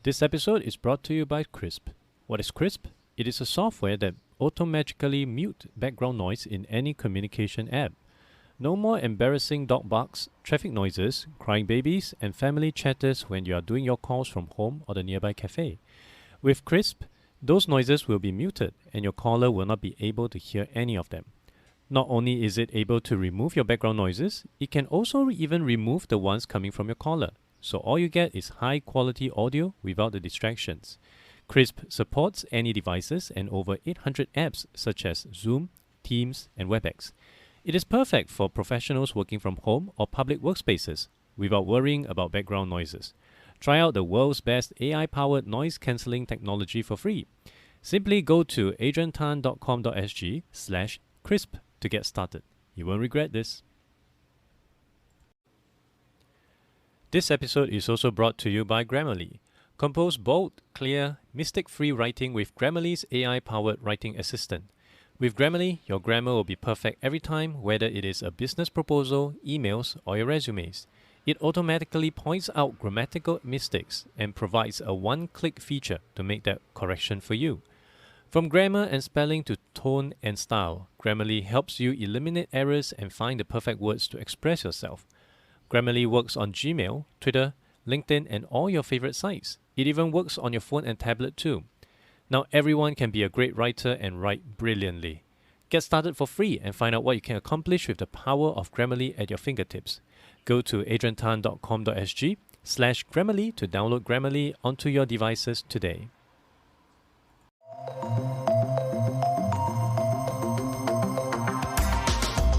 This episode is brought to you by Crisp. What is Crisp? It is a software that automatically mute background noise in any communication app. No more embarrassing dog barks, traffic noises, crying babies, and family chatters when you are doing your calls from home or the nearby cafe. With Crisp, those noises will be muted and your caller will not be able to hear any of them. Not only is it able to remove your background noises, it can also even remove the ones coming from your caller. So all you get is high quality audio without the distractions. Crisp supports any devices and over 800 apps such as Zoom, Teams, and WebEx. It is perfect for professionals working from home or public workspaces without worrying about background noises. Try out the world's best AI-powered noise cancelling technology for free. Simply go to adriantan.com.sg/crisp to get started. You won't regret this. This episode is also brought to you by Grammarly. Compose bold, clear, mistake-free writing with Grammarly's AI-powered writing assistant. With Grammarly, your grammar will be perfect every time, whether it is a business proposal, emails, or your resumes. It automatically points out grammatical mistakes and provides a one-click feature to make that correction for you. From grammar and spelling to tone and style, Grammarly helps you eliminate errors and find the perfect words to express yourself. Grammarly works on Gmail, Twitter, LinkedIn, and all your favorite sites. It even works on your phone and tablet too. Now everyone can be a great writer and write brilliantly. Get started for free and find out what you can accomplish with the power of Grammarly at your fingertips. Go to adriantan.com.sg/Grammarly to download Grammarly onto your devices today.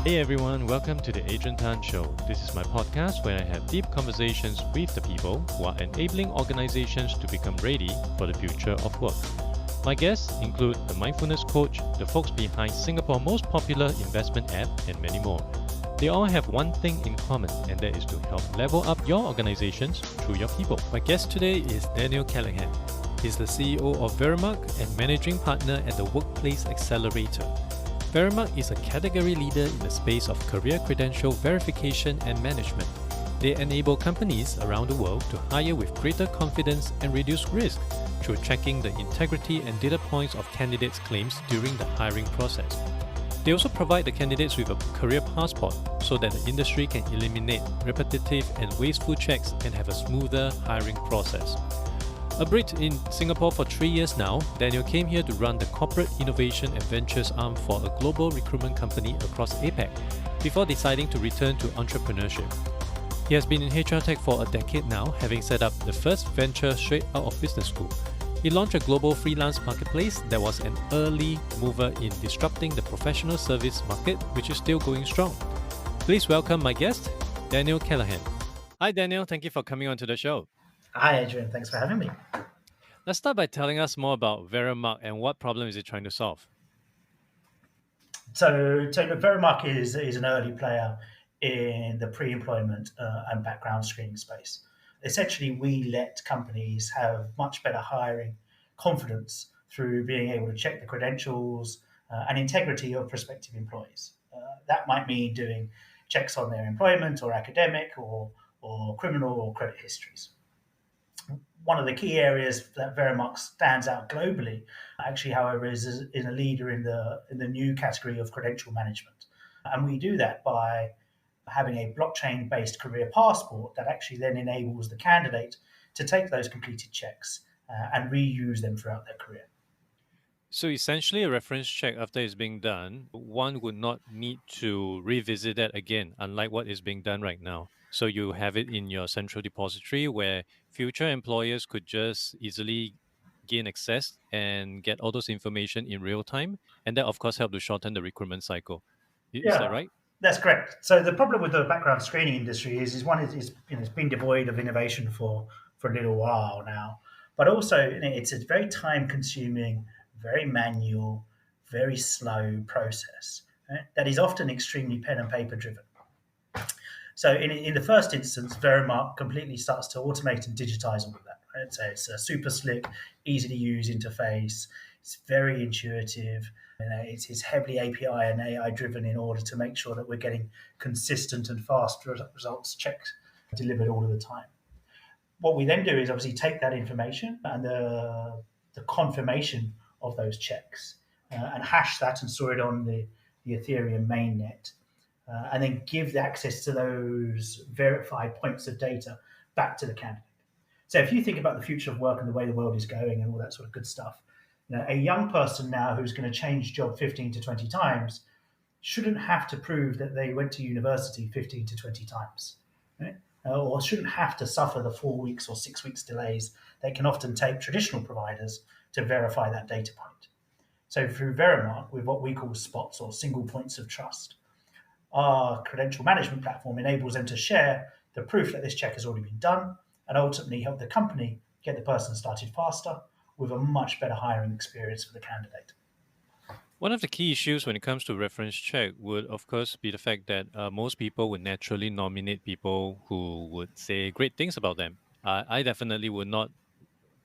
Hey everyone, welcome to the Adrian Tan Show. This is my podcast where I have deep conversations with the people who are enabling organizations to become ready for the future of work. My guests include the mindfulness coach, the folks behind Singapore's most popular investment app, and many more. They all have one thing in common, and that is to help level up your organizations through your people. My guest today is Daniel Callaghan. He's the CEO of Veremark and managing partner at the Workplace Accelerator. Veremark is a category leader in the space of career credential verification and management. They enable companies around the world to hire with greater confidence and reduce risk through checking the integrity and data points of candidates' claims during the hiring process. They also provide the candidates with a career passport so that the industry can eliminate repetitive and wasteful checks and have a smoother hiring process. A Brit in Singapore for 3 years now, Daniel came here to run the corporate innovation and ventures arm for a global recruitment company across APAC before deciding to return to entrepreneurship. He has been in HR tech for a decade now, having set up the first venture straight out of business school. He launched a global freelance marketplace that was an early mover in disrupting the professional service market, which is still going strong. Please welcome my guest, Daniel Callaghan. Hi Daniel, thank you for coming on to the show. Hi, Adrian. Thanks for having me. Let's start by telling us more about Veremark and what problem is it trying to solve? So Veremark is an early player in the pre-employment and background screening space. Essentially, we let companies have much better hiring confidence through being able to check the credentials and integrity of prospective employees. That might mean doing checks on their employment or academic or criminal or credit histories. One of the key areas that Veremark stands out globally, actually, however, is a leader in the new category of credential management. And we do that by having a blockchain-based career passport that actually then enables the candidate to take those completed checks and reuse them throughout their career. So essentially a reference check after it's being done, one would not need to revisit that again, unlike what is being done right now. So you have it in your central depository where future employers could just easily gain access and get all those information in real time. And that, of course, help to shorten the recruitment cycle. Is that right? That's correct. So the problem with the background screening industry is one is it's been devoid of innovation for a little while now, but also it's a very time consuming, very manual, very slow process, right, that is often extremely pen and paper driven. So in the first instance, Veremark completely starts to automate and digitize all of that. Right? So it's a super slick, easy to use interface. It's very intuitive. It's heavily API and AI driven in order to make sure that we're getting consistent and fast results checks delivered all of the time. What we then do is obviously take that information and the confirmation of those checks and hash that and store it on the Ethereum mainnet, and then give the access to those verified points of data back to the candidate. So if you think about the future of work and the way the world is going and all that sort of good stuff, a young person now who's going to change job 15 to 20 times shouldn't have to prove that they went to university 15 to 20 times, right? Or shouldn't have to suffer the 4 weeks or 6 weeks delays that can often take traditional providers to verify that data point. So through Veremark, with what we call spots or single points of trust, our credential management platform enables them to share the proof that this check has already been done and ultimately help the company get the person started faster with a much better hiring experience for the candidate. One of the key issues when it comes to reference check would, of course, be the fact that most people would naturally nominate people who would say great things about them. I definitely would not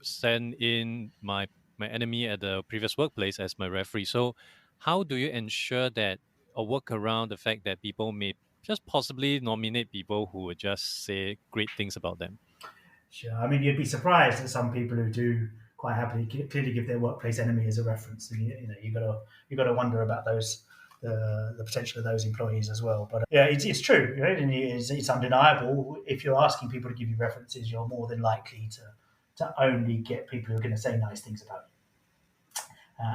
send in my enemy at the previous workplace as my referee. So, how do you ensure that or work around the fact that people may just possibly nominate people who would just say great things about them? Sure. I mean, you'd be surprised at some people who do quite happily clearly give their workplace enemy as a reference, and you got to wonder about those the potential of those employees as well. But yeah, it's true, right? And it's undeniable. If you're asking people to give you references, you're more than likely to only get people who are going to say nice things about you.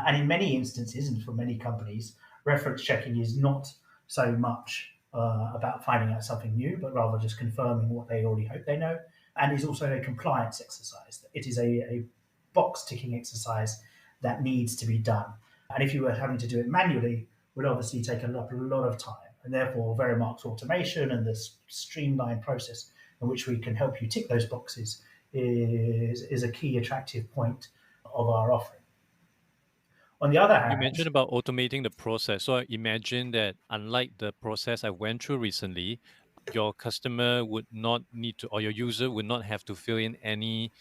And in many instances, and for many companies, reference checking is not so much about finding out something new, but rather just confirming what they already hope they know, and is also a compliance exercise. It is a box ticking exercise that needs to be done. And if you were having to do it manually, would obviously take a lot of time. And therefore, Veremark's automation and this streamlined process in which we can help you tick those boxes is a key attractive point of our offering. On the other You hand, mentioned about automating the process. So I imagine that unlike the process I went through recently, your customer would not need to, or your user would not have to fill in any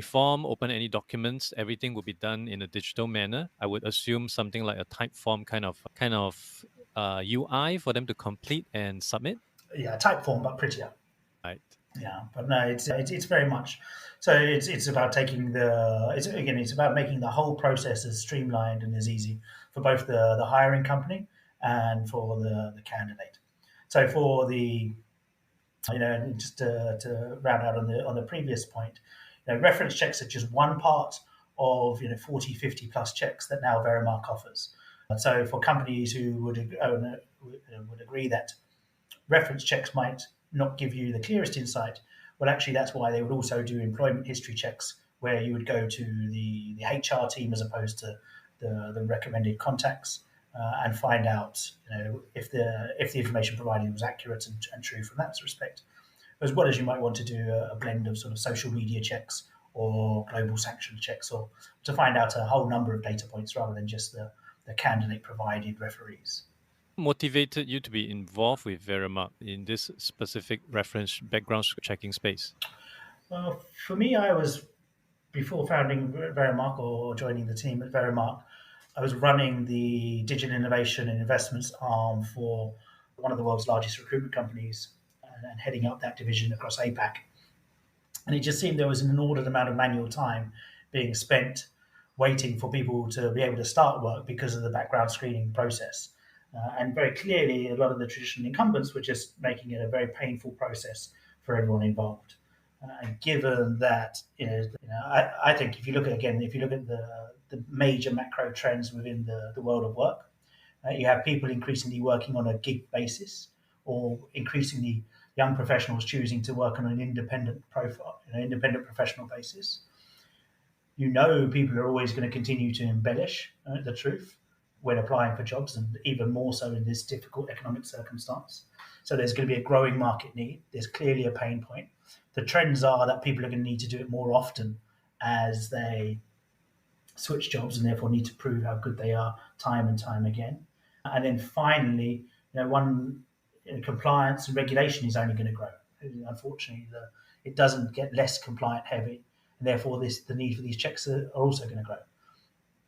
form, open any documents. Everything will be done in a digital manner. I would assume something like a type form kind of UI for them to complete and submit. yeah, type form, but prettier. Right. Yeah, but no, it's very much so. It's about taking it's about making the whole process as streamlined and as easy for both the hiring company and for the candidate. So for the just to round out on the previous point, reference checks are just one part of 40, 50 plus checks that now Veremark offers. So for companies who would agree that reference checks might not give you the clearest insight, well, actually, that's why they would also do employment history checks, where you would go to the HR team as opposed to the recommended contacts, and find out if the information provided was accurate and true from that respect, as well as you might want to do a blend of sort of social media checks or global sanction checks, or to find out a whole number of data points rather than just the candidate provided referees. Motivated you to be involved with Veremark in this specific reference background checking space? For me, I was before founding Veremark or joining the team at Veremark, I was running the digital innovation and investments arm for one of the world's largest recruitment companies and heading up that division across APAC. And it just seemed there was an inordinate amount of manual time being spent waiting for people to be able to start work because of the background screening process. And very clearly, a lot of the traditional incumbents were just making it a very painful process for everyone involved. And given that, I think if you look at the major macro trends within the world of work, you have people increasingly working on a gig basis, or increasingly young professionals choosing to work on an independent profile, independent professional basis. People are always going to continue to embellish the truth when applying for jobs, and even more so in this difficult economic circumstance. So there's going to be a growing market need. There's clearly a pain point. The trends are that people are going to need to do it more often as they switch jobs, and therefore need to prove how good they are time and time again. And then finally, compliance and regulation is only going to grow. Unfortunately, it doesn't get less compliant heavy, and therefore the need for these checks are also going to grow.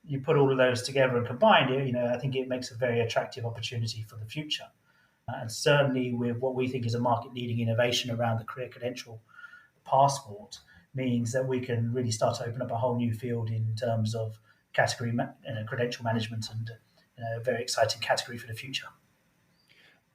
You put all of those together and combine it, I think it makes a very attractive opportunity for the future. And certainly with what we think is a market-leading innovation around the career credential passport means that we can really start to open up a whole new field in terms of credential management, and a very exciting category for the future.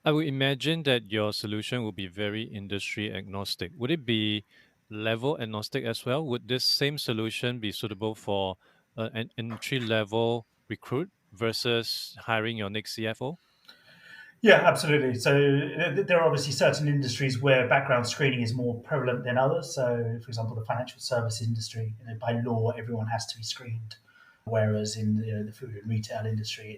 I would imagine that your solution will be very industry agnostic. Would it be level agnostic as well? Would this same solution be suitable for an entry level recruit versus hiring your next CFO? Yeah, absolutely. So there are obviously certain industries where background screening is more prevalent than others. So, for example, the financial service industry, by law, everyone has to be screened, whereas in the food and retail industry,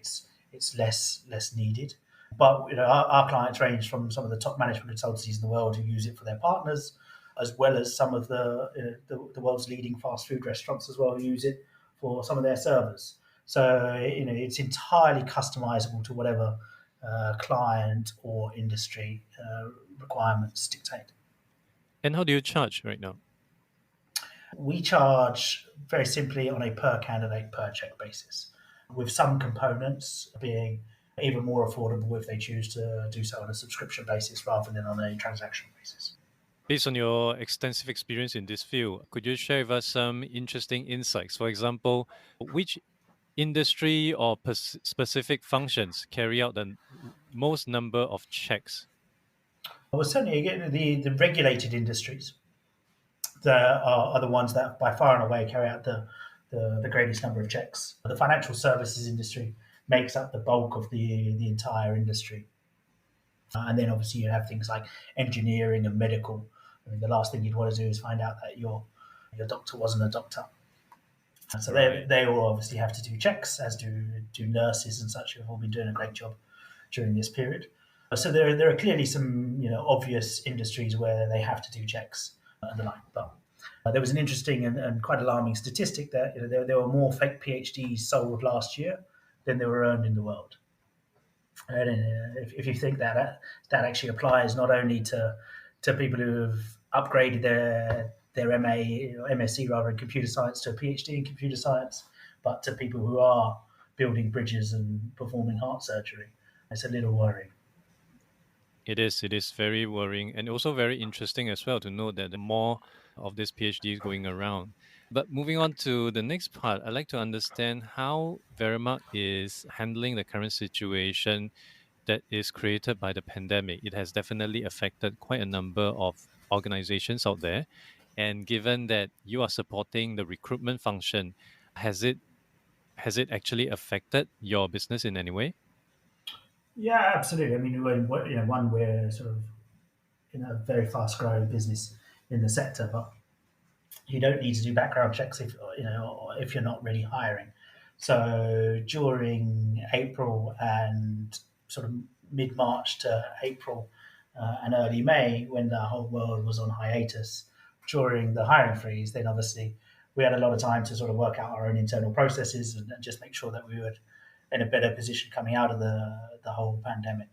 it's less needed. But our clients range from some of the top management consultancies in the world who use it for their partners, as well as some of the world's leading fast food restaurants as well who use it for some of their servers. So it's entirely customizable to whatever client or industry requirements dictate. And how do you charge right now? We charge very simply on a per candidate, per check basis, with some components being even more affordable if they choose to do so on a subscription basis rather than on a transaction basis. Based on your extensive experience in this field, could you share with us some interesting insights? For example, which industry or specific functions carry out the most number of checks? Well, certainly, again, the regulated industries that are the ones that by far and away carry out the greatest number of checks. The financial services industry makes up the bulk of the entire industry. And then obviously you have things like engineering and medical. I mean, the last thing you'd want to do is find out that your doctor wasn't a doctor. So Right. they all obviously have to do checks, as do nurses and such, who have all been doing a great job during this period. So there are clearly some obvious industries where they have to do checks and the like. But there was an interesting and quite alarming statistic that there were more fake PhDs sold last year than there were earned in the world. And if you think that actually applies not only to people who have upgraded their MA or MSc rather in computer science to a PhD in computer science, but to people who are building bridges and performing heart surgery, it's a little worrying. It is. It is very worrying and also very interesting as well to know that the more of this PhDs going around. But moving on to the next part, I'd like to understand how Veremark is handling the current situation that is created by the pandemic. It has definitely affected quite a number of organizations out there. And given that you are supporting the recruitment function, has it actually affected your business in any way? Yeah, absolutely. I mean, one we're sort of in a very fast growing business in the sector, but you don't need to do background checks if you're not really hiring. So during April and sort of mid March to April and early May, when the whole world was on hiatus during the hiring freeze, then obviously we had a lot of time to sort of work out our own internal processes and just make sure that we were in a better position coming out of the whole pandemic.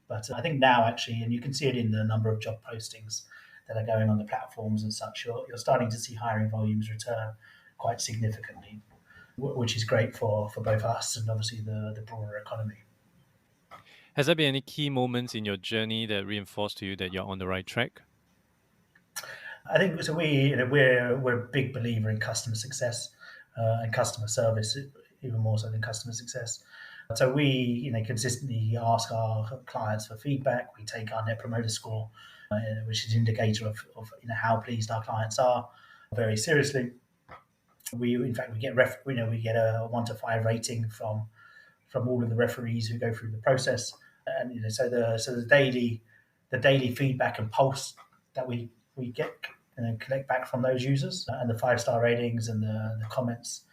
But I think now, actually, and you can see it in the number of job postings that are going on the platforms and such, you're starting to see hiring volumes return quite significantly, which is great for both us and obviously the broader economy. Has there been any key moments in your journey that reinforced to you that you're on the right track? I think so. We're a big believer in customer success and customer service, even more so than customer success. So we consistently ask our clients for feedback. We take our net promoter score, which is an indicator of how pleased our clients are, very seriously. In fact we get we get a 1 to 5 rating from all of the referees who go through the process, and so the daily feedback and pulse that we get and then collect back from those users, and the 5-star ratings and the comments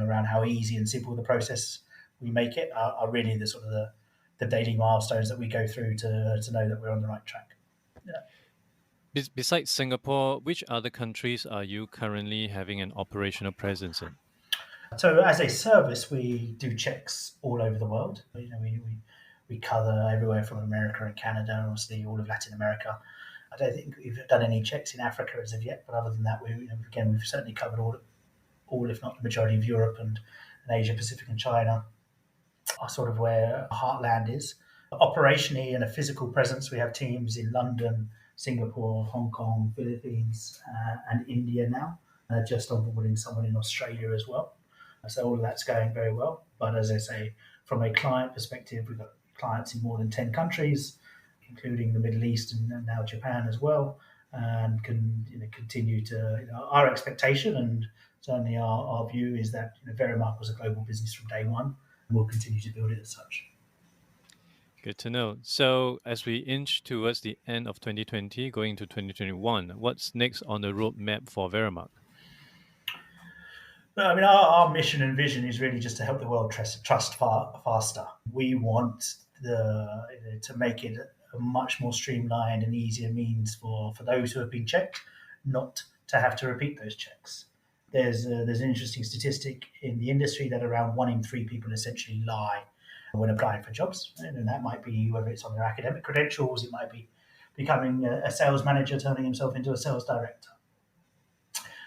around how easy and simple the process we make it are really the sort of the daily milestones that we go through to know that we're on the right track. Yeah. Besides Singapore, which other countries are you currently having an operational presence in? So as a service, we do checks all over the world. We cover everywhere from America and Canada, and obviously all of Latin America. I don't think we've done any checks in Africa as of yet, but other than that, we've certainly covered all if not the majority of Europe and Asia Pacific and China are sort of where Heartland is. Operationally and a physical presence, we have teams in London, Singapore, Hong Kong, Philippines, and India now. Just onboarding someone in Australia as well. So all of that's going very well. But as I say, from a client perspective, we've got clients in more than 10 countries, including the Middle East and now Japan as well, and can continue to our expectation and certainly our view is that Veremark was a global business from day one, and we'll continue to build it as such. Good to know. So as we inch towards the end of 2020, going to 2021, what's next on the roadmap for Veremark? No, I mean, our mission and vision is really just to help the world trust faster. We want to make it a much more streamlined and easier means for those who have been checked not to have to repeat those checks. There's an interesting statistic in the industry that around 1 in 3 people essentially lie when applying for jobs, and that might be whether it's on their academic credentials, it might be becoming a sales manager, turning himself into a sales director.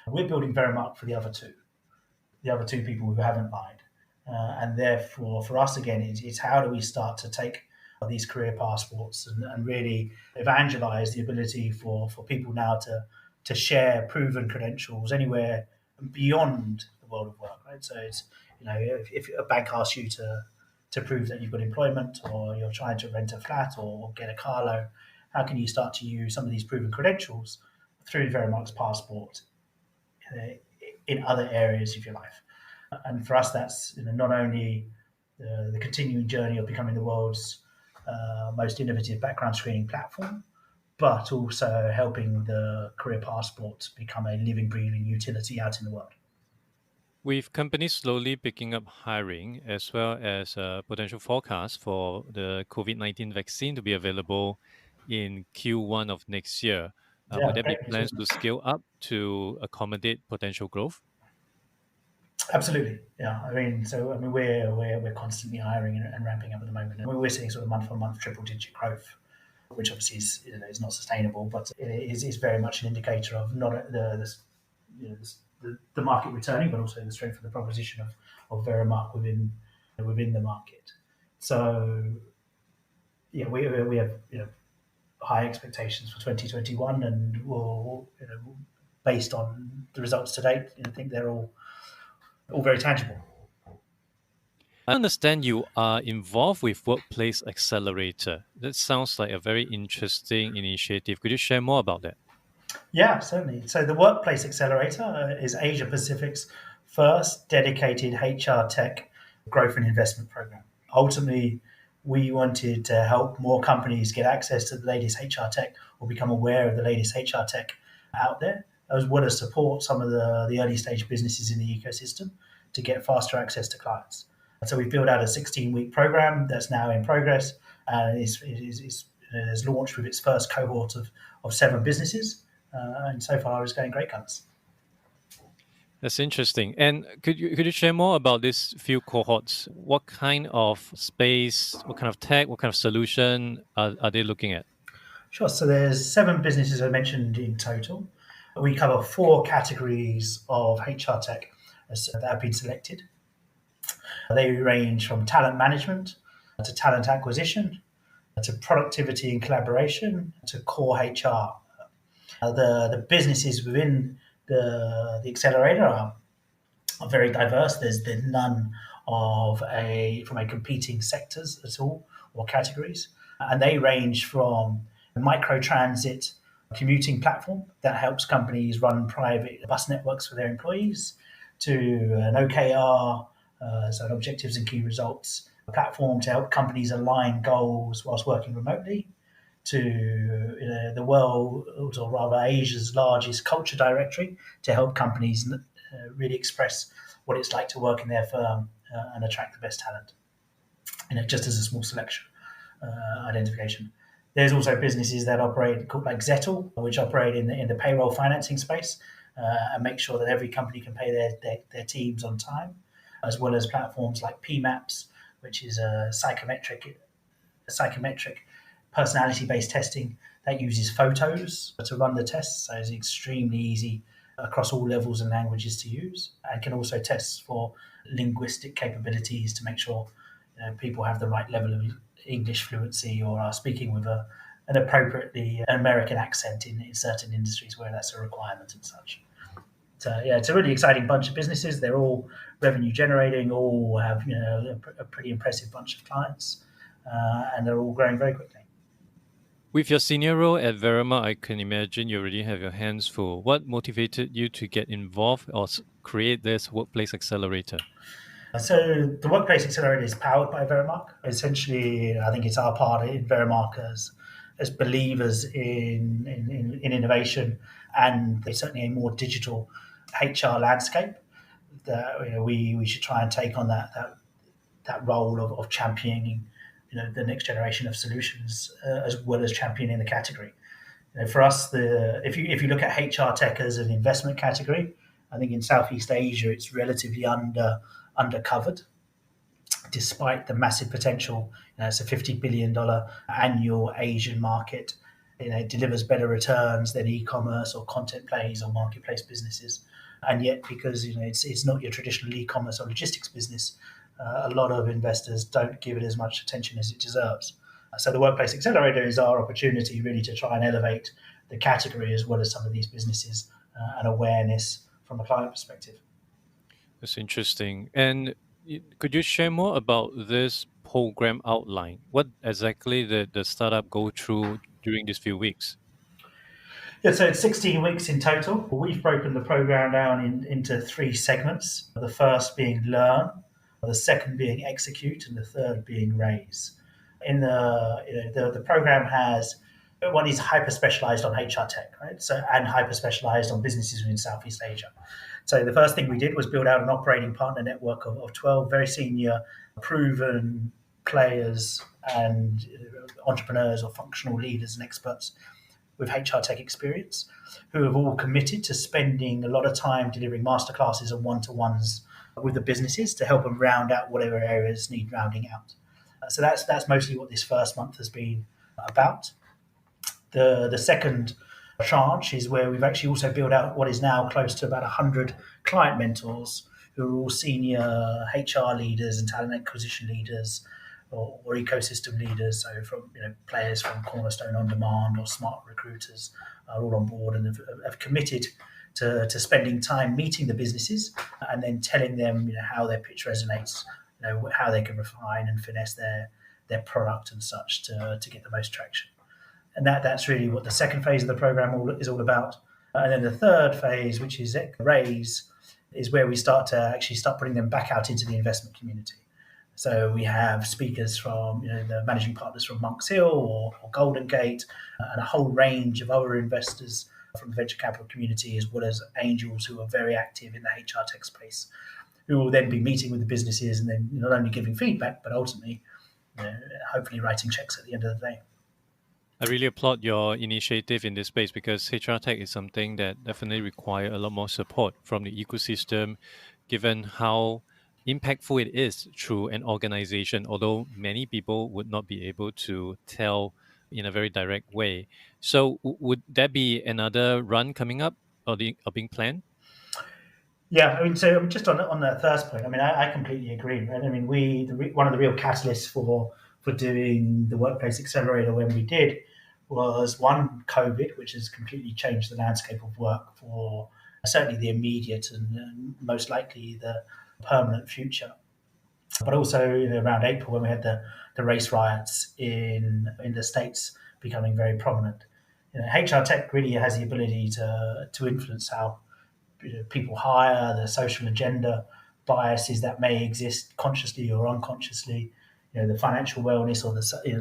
We're building Veremark for the other two people who haven't lied. And therefore, for us, again, it's how do we start to take these career passports and really evangelize the ability for people now to share proven credentials anywhere beyond the world of work, right? So it's, if a bank asks you to prove that you've got employment or you're trying to rent a flat or get a car loan, how can you start to use some of these proven credentials through Veremark's passport in other areas of your life? And for us, that's not only the continuing journey of becoming the world's most innovative background screening platform, but also helping the career passport become a living, breathing utility out in the world. With companies slowly picking up hiring, as well as a potential forecast for the COVID-19 vaccine to be available in Q1 of next year, would Yeah, there be great. plans to scale up to accommodate potential growth? Absolutely. Yeah. We're constantly hiring and ramping up at the moment. And we're seeing sort of month on month triple digit growth, which obviously is not sustainable, but it is very much an indicator of not the market returning, but also the strength of the proposition of Veremark within the market. So yeah, we have high expectations for 2021, and we'll based on the results to date, I think they're all very tangible. I understand you are involved with Workplace Accelerator. That sounds like a very interesting initiative. Could you share more about that? Yeah, certainly. So the Workplace Accelerator is Asia Pacific's first dedicated HR tech growth and investment program. Ultimately, we wanted to help more companies get access to the latest HR tech or become aware of the latest HR tech out there, as well as support some of the early stage businesses in the ecosystem to get faster access to clients. And so we've built out a 16-week program that's now in progress and is launched with its first cohort of 7 businesses. And so far, it's going great guns. That's interesting. And could you share more about these few cohorts? What kind of space, what kind of tech, what kind of solution are they looking at? Sure. So there's 7 businesses I mentioned in total. We cover 4 categories of HR tech that have been selected. They range from talent management to talent acquisition to productivity and collaboration to core HR. The businesses within the accelerator are very diverse. There's none from a competing sectors at all or categories, and they range from a micro transit commuting platform that helps companies run private bus networks for their employees to an OKR, so an objectives and key results platform to help companies align goals whilst working remotely, to the world, or rather Asia's largest culture directory to help companies really express what it's like to work in their firm and attract the best talent. Just as a small selection identification. There's also businesses that operate called like Zettel, which operate in the payroll financing space and make sure that every company can pay their teams on time, as well as platforms like PMAPS, which is a psychometric personality-based testing that uses photos to run the tests. So it's extremely easy across all levels and languages to use, and can also test for linguistic capabilities to make sure people have the right level of English fluency or are speaking with a an appropriately American accent in certain industries where that's a requirement and such. So yeah, it's a really exciting bunch of businesses. They're all revenue generating, all have a pretty impressive bunch of clients, and they're all growing very quickly. With your senior role at Veremark, I can imagine you already have your hands full. What motivated you to get involved or create this workplace accelerator? So the Workplace Accelerator is powered by Veremark. Essentially, I think it's our part in Veremark as believers in innovation and certainly a more digital HR landscape that we should try and take on that role of championing the next generation of solutions as well as championing the category. For us, if you look at HR tech as an investment category, I think in Southeast Asia it's relatively undercovered, despite the massive potential. It's a $50 billion annual Asian market. It delivers better returns than e-commerce or content plays or marketplace businesses. And yet, because it's not your traditional e-commerce or logistics business, a lot of investors don't give it as much attention as it deserves. So the Workplace Accelerator is our opportunity really to try and elevate the category as well as some of these businesses and awareness from a client perspective. That's interesting. And could you share more about this program outline? What exactly did the startup go through during these few weeks? Yeah, so it's 16 weeks in total. We've broken the program down into three segments. The first being learn, the second being execute, and the third being raise. In the program has one is hyper specialized on HR tech, right? So and hyper specialized on businesses within Southeast Asia. So the first thing we did was build out an operating partner network of 12 very senior, proven players and entrepreneurs or functional leaders and experts with HR tech experience who have all committed to spending a lot of time delivering masterclasses and one-to-ones with the businesses to help them round out whatever areas need rounding out. So that's mostly what this first month has been about. The second tranche is where we've actually also built out what is now close to about 100 client mentors who are all senior HR leaders and talent acquisition leaders or ecosystem leaders. So from players from Cornerstone On Demand or Smart Recruiters are all on board and have committed to spending time meeting the businesses and then telling them how their pitch resonates, how they can refine and finesse their product and such to get the most traction. And that's really what the second phase of the program is all about. And then the third phase, which is raise, is where we start putting them back out into the investment community. So we have speakers from the managing partners from Monks Hill or Golden Gate and a whole range of other investors from the venture capital community, as well as angels who are very active in the HR tech space, who will then be meeting with the businesses and then not only giving feedback, but ultimately, hopefully writing checks at the end of the day. I really applaud your initiative in this space because HR tech is something that definitely requires a lot more support from the ecosystem, given how impactful it is through an organization, although many people would not be able to tell in a very direct way. So would there be another run coming up or being planned? Yeah, I mean, so just on that first point, I mean, I completely agree. Right? I mean, one of the real catalysts for doing the Workplace Accelerator when we did was one, COVID, which has completely changed the landscape of work for certainly the immediate and most likely the permanent future. But also around April when we had the race riots in the States becoming very prominent. HR tech really has the ability to influence how people hire, the social agenda, biases that may exist consciously or unconsciously, the financial wellness or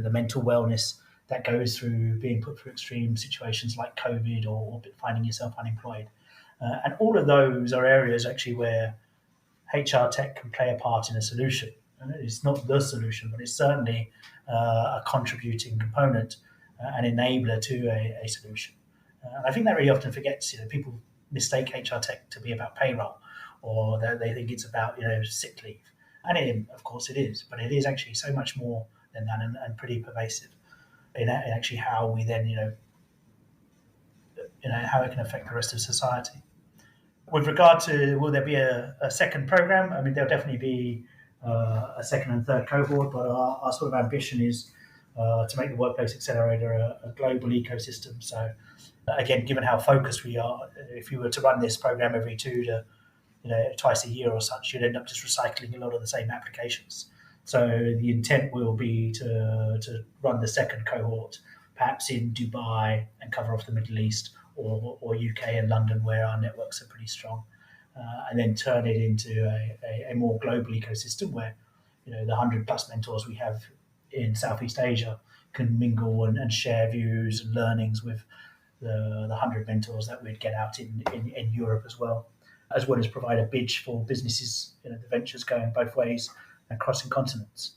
the mental wellness that goes through being put through extreme situations like COVID or finding yourself unemployed. And all of those are areas actually where HR tech can play a part in a solution. It's not the solution, but it's certainly a contributing component, an enabler to a solution. And I think that really often forgets, people mistake HR tech to be about payroll, or they think it's about sick leave, and of course it is, but it is actually so much more than that, and pretty pervasive in actually how we then how it can affect the rest of society. With regard to will there be a second program? I mean, there'll definitely be a second and third cohort, but our sort of ambition is to make the Workplace Accelerator a global ecosystem. So, again, given how focused we are, if you were to run this program every twice a year or such, you'd end up just recycling a lot of the same applications. So the intent will be to run the second cohort, perhaps in Dubai and cover off the Middle East or UK and London, where our networks are pretty strong, and then turn it into a more global ecosystem where the 100+ mentors we have in Southeast Asia can mingle and share views and learnings with the 100 mentors that we'd get out in Europe as well as provide a bridge for businesses, the ventures going both ways and crossing continents.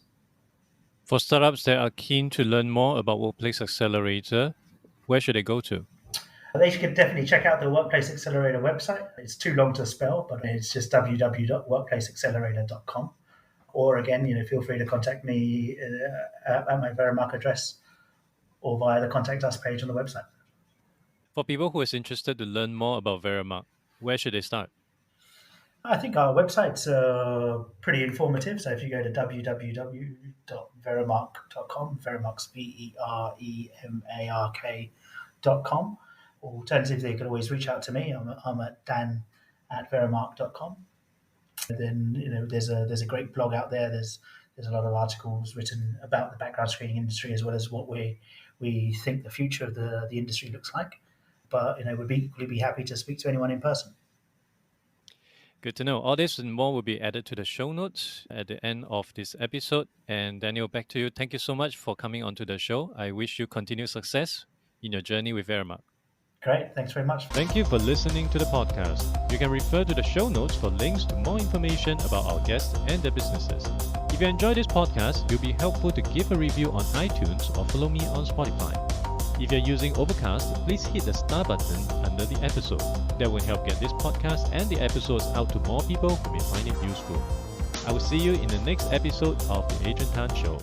For startups that are keen to learn more about Workplace Accelerator, where should they go to? They should definitely check out the Workplace Accelerator website. It's too long to spell, but it's just www.workplaceaccelerator.com. Or again, feel free to contact me at my Veremark address or via the Contact Us page on the website. For people who is interested to learn more about Veremark, where should they start? I think our website's pretty informative. So if you go to www.veremark.com, Veremark's Veremark.com. Alternatively, you can always reach out to me. I'm at dan@veremark.com. And then there's a great blog out there. There's a lot of articles written about the background screening industry as well as what we think the future of the industry looks like. But we'd be happy to speak to anyone in person. Good to know. All this and more will be added to the show notes at the end of this episode. And Daniel, back to you. Thank you so much for coming onto the show. I wish you continued success in your journey with Veremark. Great. Thanks very much. Thank you for listening to the podcast. You can refer to the show notes for links to more information about our guests and their businesses. If you enjoy this podcast, it will be helpful to give a review on iTunes or follow me on Spotify. If you're using Overcast, please hit the star button under the episode. That will help get this podcast and the episodes out to more people who may find it useful. I will see you in the next episode of The Adrian Tan Show.